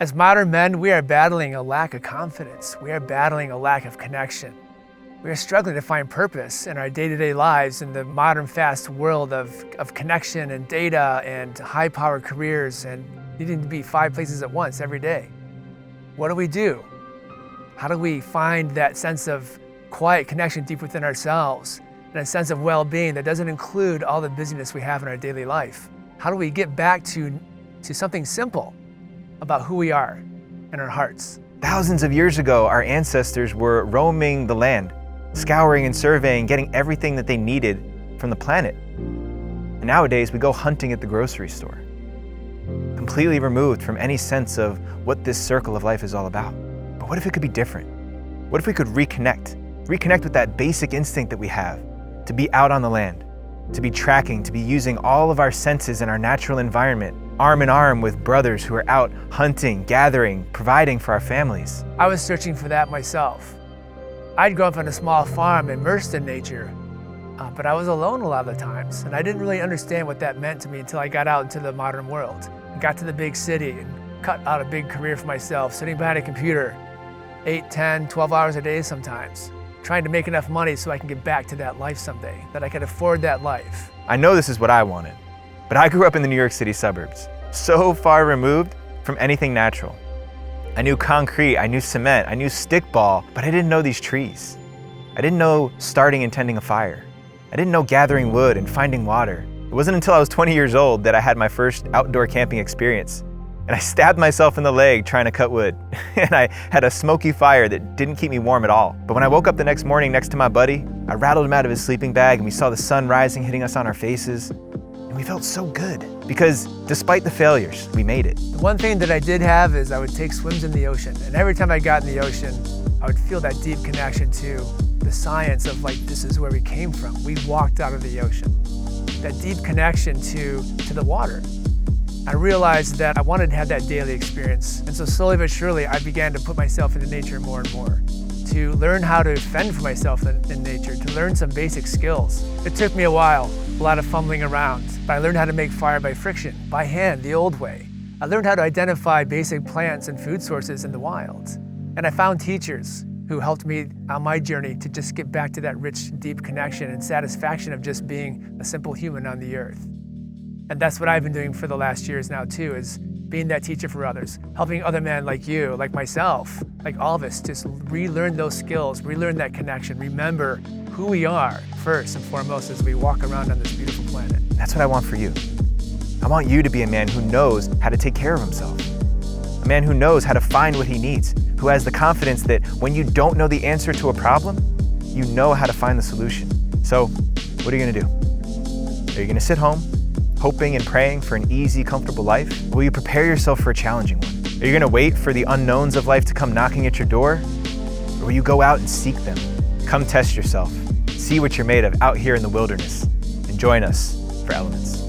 As modern men, we are battling a lack of confidence. We are battling a lack of connection. We are struggling to find purpose in our day-to-day lives in the modern fast world of connection and data and high-powered careers and needing to be 5 places at once every day. What do we do? How do we find that sense of quiet connection deep within ourselves and a sense of well-being that doesn't include all the busyness we have in our daily life? How do we get back to something simple about who we are in our hearts? Thousands of years ago, our ancestors were roaming the land, scouring and surveying, getting everything that they needed from the planet. And nowadays, we go hunting at the grocery store, completely removed from any sense of what this circle of life is all about. But what if it could be different? What if we could reconnect with that basic instinct that we have to be out on the land, to be tracking, to be using all of our senses in our natural environment, arm in arm with brothers who are out hunting, gathering, providing for our families? I was searching for that myself. I'd grown up on a small farm immersed in nature, but I was alone a lot of the times, and I didn't really understand what that meant to me until I got out into the modern world. I got to the big city and cut out a big career for myself, sitting behind a computer 8, 10, 12 hours a day sometimes, trying to make enough money so I can get back to that life someday, that I could afford that life. I know this is what I wanted, but I grew up in the New York City suburbs, so far removed from anything natural. I knew concrete, I knew cement, I knew stickball, but I didn't know these trees. I didn't know starting and tending a fire. I didn't know gathering wood and finding water. It wasn't until I was 20 years old that I had my first outdoor camping experience. And I stabbed myself in the leg trying to cut wood. And I had a smoky fire that didn't keep me warm at all. But when I woke up the next morning next to my buddy, I rattled him out of his sleeping bag and we saw the sun rising, hitting us on our faces. And we felt so good because despite the failures, we made it. The one thing that I did have is I would take swims in the ocean. And every time I got in the ocean, I would feel that deep connection to the science of like, this is where we came from. We walked out of the ocean. That deep connection to the water. I realized that I wanted to have that daily experience. And so slowly but surely, I began to put myself into nature more and more, to learn how to fend for myself in nature, to learn some basic skills. It took me a while, a lot of fumbling around, but I learned how to make fire by friction, by hand, the old way. I learned how to identify basic plants and food sources in the wild. And I found teachers who helped me on my journey to just get back to that rich, deep connection and satisfaction of just being a simple human on the earth. And that's what I've been doing for the last years now too, is being that teacher for others, helping other men like you, like myself, like all of us, just relearn those skills, relearn that connection, remember who we are first and foremost as we walk around on this beautiful planet. That's what I want for you. I want you to be a man who knows how to take care of himself, a man who knows how to find what he needs, who has the confidence that when you don't know the answer to a problem, you know how to find the solution. So, what are you gonna do? Are you gonna sit home, hoping and praying for an easy, comfortable life? Or will you prepare yourself for a challenging one? Are you gonna wait for the unknowns of life to come knocking at your door? Or will you go out and seek them? Come test yourself. See what you're made of out here in the wilderness. And join us for Elements.